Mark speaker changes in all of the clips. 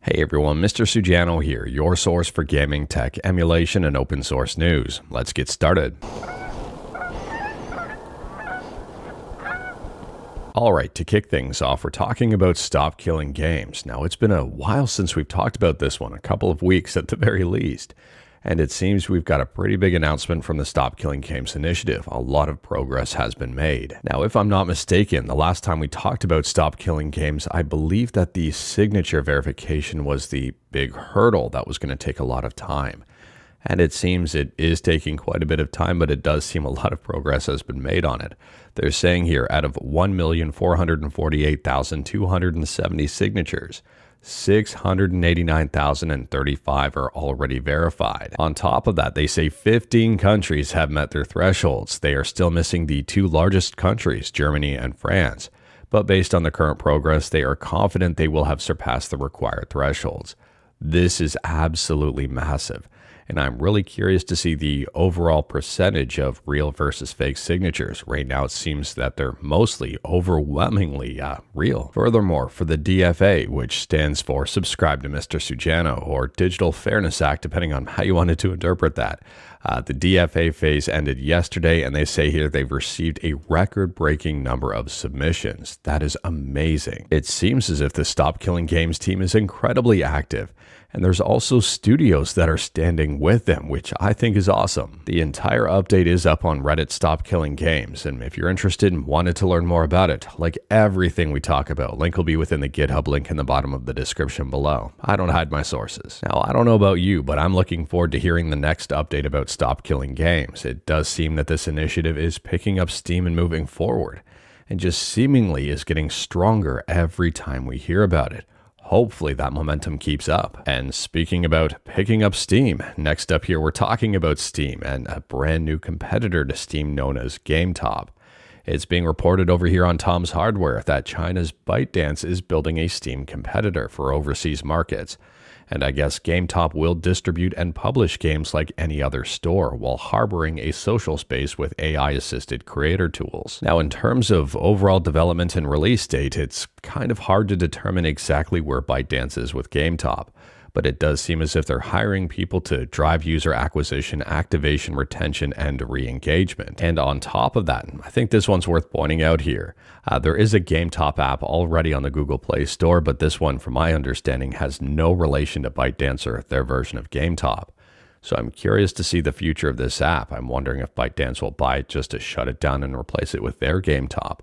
Speaker 1: Hey everyone, Mr. Sujano here, your source for gaming, tech, emulation, and open source news. Let's get started. Alright, to kick things off, we're talking about Stop Killing Games. Now, it's been a while since we've talked about this one, a couple of weeks at the very least. And it seems we've got a pretty big announcement from the Stop Killing Games initiative. A lot of progress has been made. Now, if I'm not mistaken, the last time we talked about Stop Killing Games, I believe that the signature verification was the big hurdle that was going to take a lot of time. And it seems it is taking quite a bit of time, but it does seem a lot of progress has been made on it. They're saying here, out of 1,448,270 signatures, 689,035 are already verified. On top of that, they say 15 countries have met their thresholds. They are still missing the two largest countries, Germany and France. But based on the current progress, they are confident they will have surpassed the required thresholds. This is absolutely massive. And I'm really curious to see the overall percentage of real versus fake signatures. Right now, it seems that they're mostly overwhelmingly real. Furthermore, for the DFA, which stands for Subscribe to Mr. Sujano, or Digital Fairness Act, depending on how you wanted to interpret that, the DFA phase ended yesterday, and they say here they've received a record-breaking number of submissions. That is amazing. It seems as if the Stop Killing Games team is incredibly active. And there's also studios that are standing with them, which I think is awesome. The entire update is up on Reddit Stop Killing Games, and if you're interested and wanted to learn more about it, like everything we talk about, link will be within the GitHub link in the bottom of the description below. I don't hide my sources. Now, I don't know about you, but I'm looking forward to hearing the next update about Stop Killing Games. It does seem that this initiative is picking up steam and moving forward, and just seemingly is getting stronger every time we hear about it. Hopefully that momentum keeps up. And speaking about picking up steam, next up here we're talking about Steam and a brand new competitor to Steam known as GameTop. It's being reported over here on Tom's Hardware that China's ByteDance is building a Steam competitor for overseas markets. And I guess GameTop will distribute and publish games like any other store while harboring a social space with AI-assisted creator tools. Now, in terms of overall development and release date, it's kind of hard to determine exactly where ByteDance is with GameTop, but it does seem as if they're hiring people to drive user acquisition, activation, retention, and re-engagement. And on top of that, I think this one's worth pointing out here. There is a GameTop app already on the Google Play Store, but this one, from my understanding, has no relation to ByteDance or their version of GameTop. So I'm curious to see the future of this app. I'm wondering if ByteDance will buy it just to shut it down and replace it with their GameTop,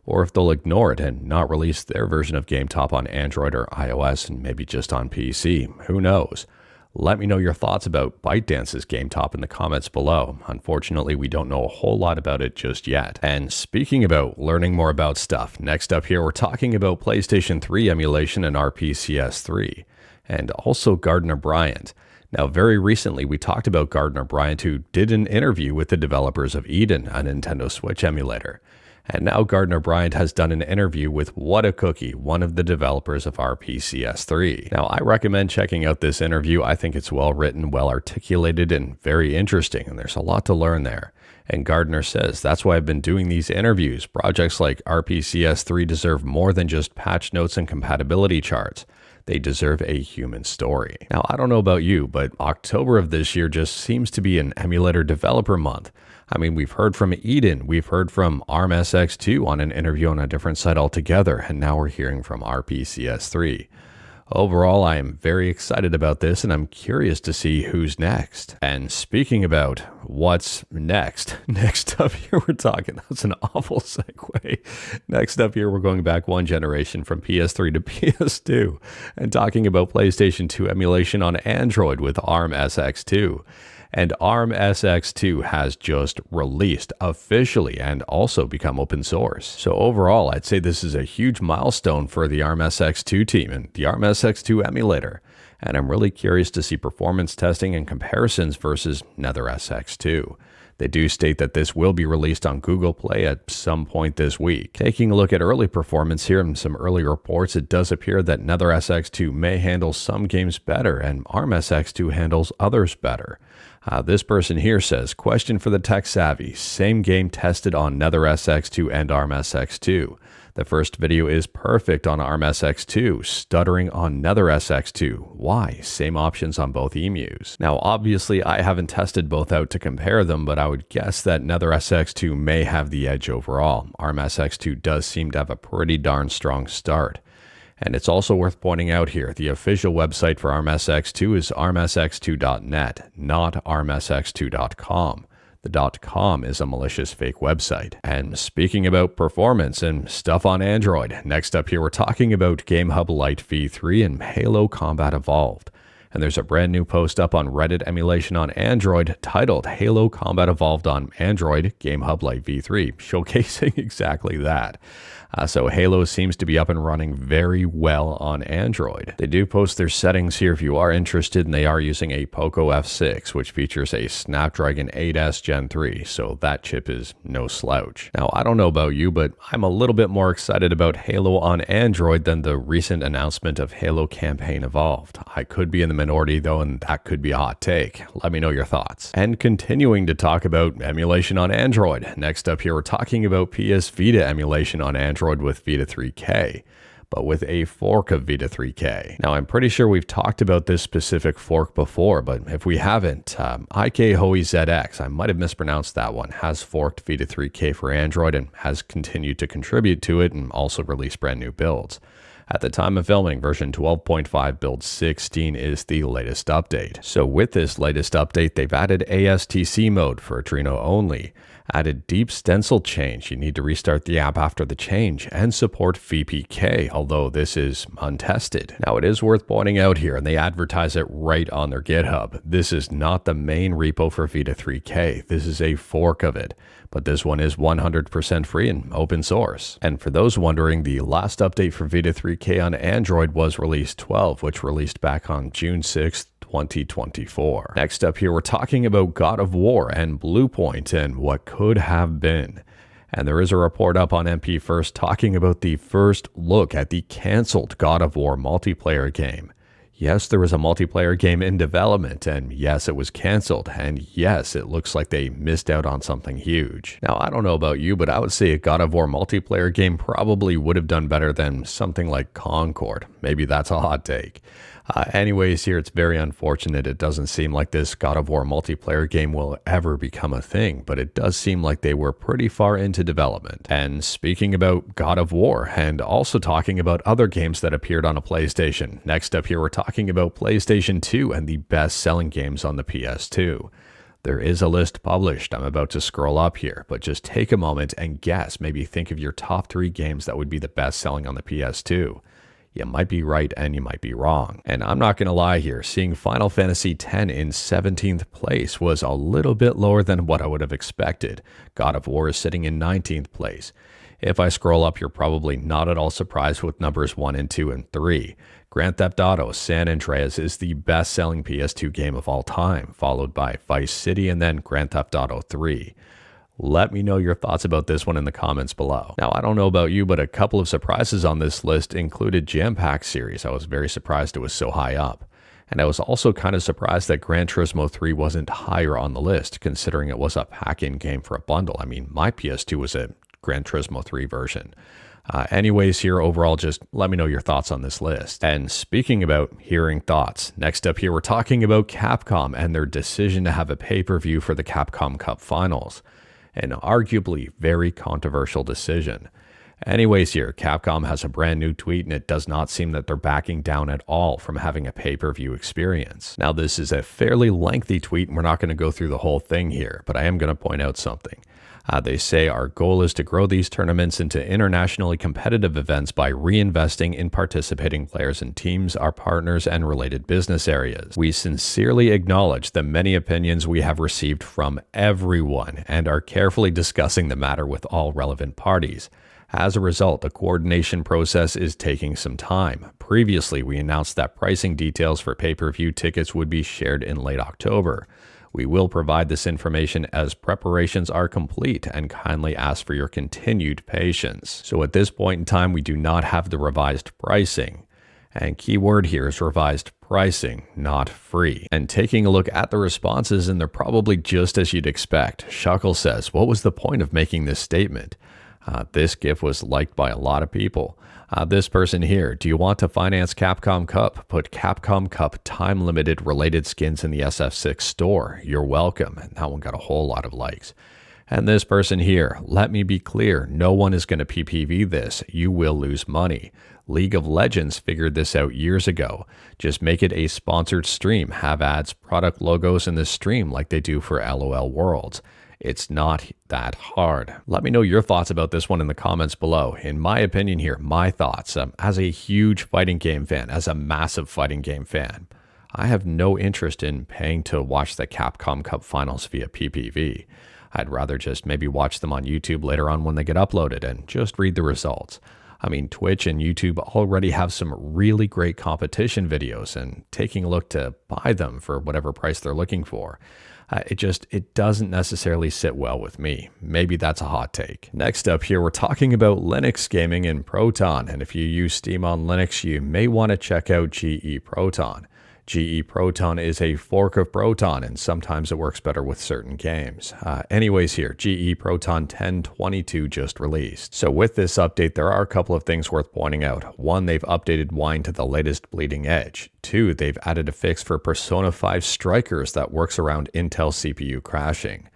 Speaker 1: or if they'll ignore it and not release their version of GameTop on Android or iOS and maybe just on PC. Who knows? Let me know your thoughts about ByteDance's GameTop in the comments below. Unfortunately, we don't know a whole lot about it just yet. And speaking about learning more about stuff, next up here we're talking about PlayStation 3 emulation and RPCS3, and also Gardner Bryant. Now, very recently, we talked about Gardner Bryant, who did an interview with the developers of Eden, a Nintendo Switch emulator. And now Gardner Bryant has done an interview with What a Cookie, one of the developers of RPCS3. Now, I recommend checking out this interview. I think it's well written, well articulated, and very interesting, and there's a lot to learn there. And Gardner says, that's why I've been doing these interviews. Projects like RPCS3 deserve more than just patch notes and compatibility charts. They deserve a human story. Now, I don't know about you, but October of this year just seems to be an emulator developer month. I mean, we've heard from Eden, we've heard from ARMSX2 on an interview on a different site altogether, and now we're hearing from RPCS3. Overall, I am very excited about this, and I'm curious to see who's next. And speaking about what's next up here we're talking, that's an awful segue. Next up here, we're going back one generation from PS3 to PS2 and talking about PlayStation 2 emulation on Android with ARMSX2. And ARMSX2 has just released officially and also become open source. So overall, I'd say this is a huge milestone for the ARMSX2 team and the ARMSX2 emulator. And I'm really curious to see performance testing and comparisons versus NetherSX2. They do state that this will be released on Google Play at some point this week. Taking a look at early performance here and some early reports, it does appear that NetherSX2 may handle some games better and ARMSX2 handles others better. This person here says, question for the tech savvy, same game tested on NetherSX2 and ARMSX2. The first video is perfect on ARMSX2, stuttering on NetherSX2. Why? Same options on both emus. Now, obviously, I haven't tested both out to compare them, but I would guess that NetherSX2 may have the edge overall. ARMSX2 does seem to have a pretty darn strong start. And it's also worth pointing out here, the official website for ARMSX2 is armsx2.net, not armsx2.com. The .com is a malicious fake website. And speaking about performance and stuff on Android, next up here we're talking about GameHub Lite v3 and Halo Combat Evolved. And there's a brand new post up on Reddit Emulation on Android titled Halo Combat Evolved on Android GameHub Lite v3, showcasing exactly that. So Halo seems to be up and running very well on Android. They do post their settings here if you are interested, and they are using a Poco F6, which features a Snapdragon 8S Gen 3, so that chip is no slouch. Now, I don't know about you, but I'm a little bit more excited about Halo on Android than the recent announcement of Halo Campaign Evolved. I could be in the minority though, and that could be a hot take. Let me know your thoughts. And continuing to talk about emulation on Android, next up here we're talking about PS Vita emulation on Android with Vita3k, but with a fork of Vita3k. Now, I'm pretty sure we've talked about this specific fork before, but if we haven't, IKHoeyZX, I might have mispronounced that one, has forked Vita3k for Android and has continued to contribute to it and also release brand new builds. At the time of filming, version 12.5 build 16 is the latest update. So with this latest update, they've added ASTC mode for Adreno only, added deep stencil change, you need to restart the app after the change, and support VPK, although this is untested. Now, it is worth pointing out here, and they advertise it right on their GitHub, this is not the main repo for Vita3k, this is a fork of it. But this one is 100% free and open source. And for those wondering, the last update for Vita3k on Android was release 12, which released back on June 6th, 2024. Next up here, we're talking about God of War and Bluepoint and what could have been. And there is a report up on MP First talking about the first look at the canceled God of War multiplayer game. Yes, there was a multiplayer game in development, and yes, it was canceled, and yes, it looks like they missed out on something huge. Now, I don't know about you, but I would say a God of War multiplayer game probably would have done better than something like Concord. Maybe that's a hot take. Anyways, here it's very unfortunate. It doesn't seem like this God of War multiplayer game will ever become a thing, but it does seem like they were pretty far into development. And speaking about God of War, and also talking about other games that appeared on a PlayStation, next up here we're talking about PlayStation 2 and the best-selling games on the PS2. There is a list published. I'm about to scroll up here, but just take a moment and guess, maybe think of your top 3 games that would be the best-selling on the PS2. You might be right and you might be wrong. And I'm not going to lie here, seeing Final Fantasy X in 17th place was a little bit lower than what I would have expected. God of War is sitting in 19th place. If I scroll up, you're probably not at all surprised with numbers 1 and 2 and 3. Grand Theft Auto San Andreas is the best-selling PS2 game of all time, followed by Vice City and then Grand Theft Auto 3. Let me know your thoughts about this one in the comments below. Now, I don't know about you, but a couple of surprises on this list included Jam Pack series. I was very surprised it was so high up. And I was also kind of surprised that Gran Turismo 3 wasn't higher on the list, considering it was a pack-in game for a bundle. I mean, my PS2 was a Gran Turismo 3 version. Anyways, here overall, just let me know your thoughts on this list. And speaking about hearing thoughts, next up here, we're talking about Capcom and their decision to have a pay-per-view for the Capcom Cup Finals. An arguably very controversial decision. Anyways here, Capcom has a brand new tweet and it does not seem that they're backing down at all from having a pay-per-view experience. Now, this is a fairly lengthy tweet and we're not going to go through the whole thing here, but I am going to point out something. They say our goal is to grow these tournaments into internationally competitive events by reinvesting in participating players and teams, our partners, and related business areas. We sincerely acknowledge the many opinions we have received from everyone and are carefully discussing the matter with all relevant parties. As a result, the coordination process is taking some time. Previously, we announced that pricing details for pay-per-view tickets would be shared in late October. We will provide this information as preparations are complete and kindly ask for your continued patience. So at this point in time, we do not have the revised pricing. And key word here is revised pricing, not free. And taking a look at the responses, and they're probably just as you'd expect. Shuckle says, what was the point of making this statement? This GIF was liked by a lot of people. This person here, do you want to finance Capcom Cup? Put Capcom Cup time limited related skins in the SF6 store. You're welcome. And that one got a whole lot of likes. And this person here, let me be clear, no one is going to PPV this. You will lose money. League of Legends figured this out years ago. Just make it a sponsored stream. Have ads, product logos in the stream like they do for LOL Worlds. It's not that hard. Let me know your thoughts about this one in the comments below. In my opinion here, my thoughts, as a huge fighting game fan, as a massive fighting game fan, I have no interest in paying to watch the Capcom Cup finals via PPV. I'd rather just maybe watch them on YouTube later on when they get uploaded and just read the results. I mean, Twitch and YouTube already have some really great competition videos, and taking a look to buy them for whatever price they're looking for, it doesn't necessarily sit well with me. Maybe that's a hot take. Next up here, we're talking about Linux gaming in Proton, and if you use Steam on Linux, you may want to check out GE Proton. GE Proton is a fork of Proton, and sometimes it works better with certain games. Anyways here, GE Proton 10.22 just released. So with this update, there are a couple of things worth pointing out. One, they've updated Wine to the latest bleeding edge. Two, they've added a fix for Persona 5 Strikers that works around Intel CPU crashing.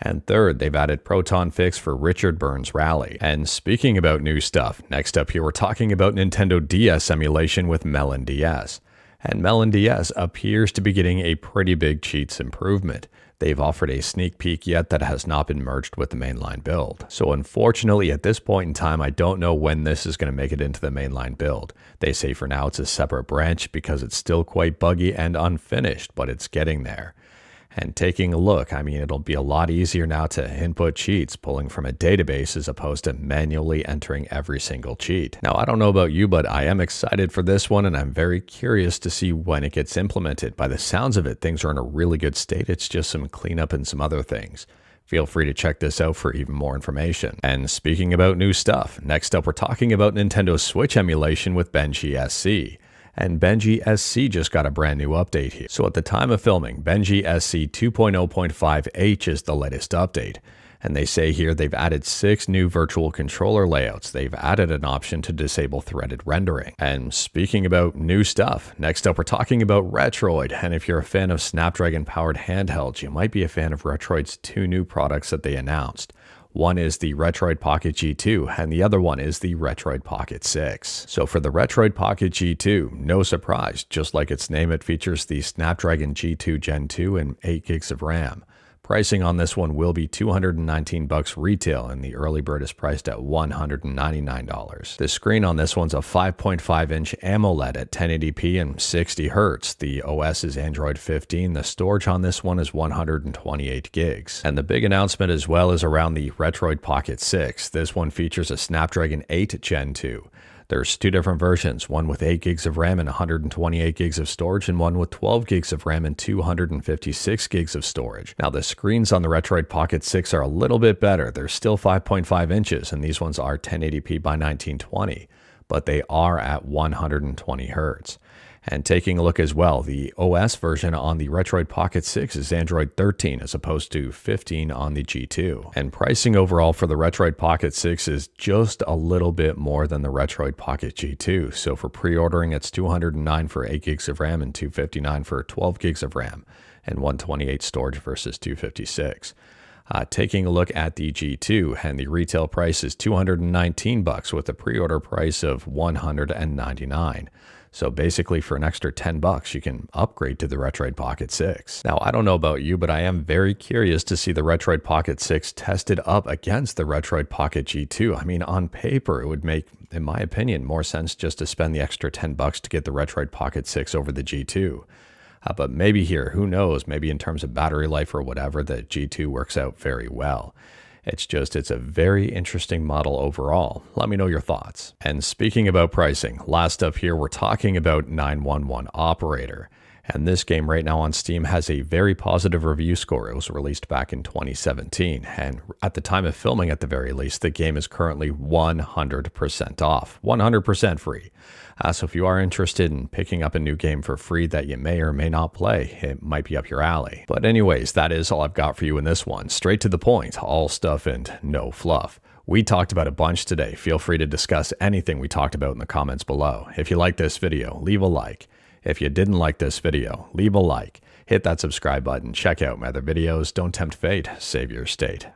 Speaker 1: And third, they've added Proton fix for Richard Burns Rally. And speaking about new stuff, next up here, we're talking about Nintendo DS emulation with MelonDS. And MelonDS appears to be getting a pretty big cheats improvement. They've offered a sneak peek yet that has not been merged with the mainline build. So unfortunately, at this point in time, I don't know when this is going to make it into the mainline build. They say for now it's a separate branch because it's still quite buggy and unfinished, but it's getting there. And taking a look, I mean, it'll be a lot easier now to input cheats pulling from a database as opposed to manually entering every single cheat. Now, I don't know about you, but I am excited for this one, and I'm very curious to see when it gets implemented. By the sounds of it, things are in a really good state. It's just some cleanup and some other things. Feel free to check this out for even more information. And speaking about new stuff, next up we're talking about Nintendo Switch emulation with Benji SC. And Benji SC just got a brand new update here. So at the time of filming, Benji SC 2.0.5H is the latest update. And they say here they've added 6 new virtual controller layouts. They've added an option to disable threaded rendering. And speaking about new stuff, next up we're talking about Retroid. And if you're a fan of Snapdragon-powered handhelds, you might be a fan of Retroid's 2 new products that they announced. One is the Retroid Pocket G2, and the other one is the Retroid Pocket 6. So for the Retroid Pocket G2, no surprise, just like its name, it features the Snapdragon G2 Gen 2 and 8 gigs of RAM. Pricing on this one will be $219 retail, and the early bird is priced at $199. The screen on this one's a 5.5-inch AMOLED at 1080p and 60 Hz. The OS is Android 15. The storage on this one is 128 gigs. And the big announcement as well is around the Retroid Pocket 6. This one features a Snapdragon 8 Gen 2. There's 2 different versions, one with 8 gigs of RAM and 128 gigs of storage, and one with 12 gigs of RAM and 256 gigs of storage. Now, the screens on the Retroid Pocket 6 are a little bit better. They're still 5.5 inches, and these ones are 1080p by 1920, but they are at 120 Hz. And taking a look as well, the OS version on the Retroid Pocket 6 is Android 13 as opposed to 15 on the G2. And pricing overall for the Retroid Pocket 6 is just a little bit more than the Retroid Pocket G2. So for pre-ordering, it's $209 for 8 gigs of RAM and $259 for 12 gigs of RAM and 128 storage versus 256. Taking a look at the G2, and the retail price is $219 with a pre-order price of $199. So basically for an extra $10, you can upgrade to the Retroid Pocket 6. Now, I don't know about you, but I am very curious to see the Retroid Pocket 6 tested up against the Retroid Pocket G2. I mean, on paper, it would make, in my opinion, more sense just to spend the extra $10 to get the Retroid Pocket 6 over the G2. But maybe here, who knows, maybe in terms of battery life or whatever, the G2 works out very well. It's a very interesting model overall. Let me know your thoughts. And speaking about pricing, last up here, we're talking about 911 Operator. And this game right now on Steam has a very positive review score. It was released back in 2017. And at the time of filming, at the very least, the game is currently 100% off, 100% free. So if you are interested in picking up a new game for free that you may or may not play, it might be up your alley. But anyways, that is all I've got for you in this one. Straight to the point, all stuff and no fluff. We talked about a bunch today. Feel free to discuss anything we talked about in the comments below. If you liked this video, leave a like. If you didn't like this video, leave a like. Hit that subscribe button. Check out my other videos. Don't tempt fate. Save your state.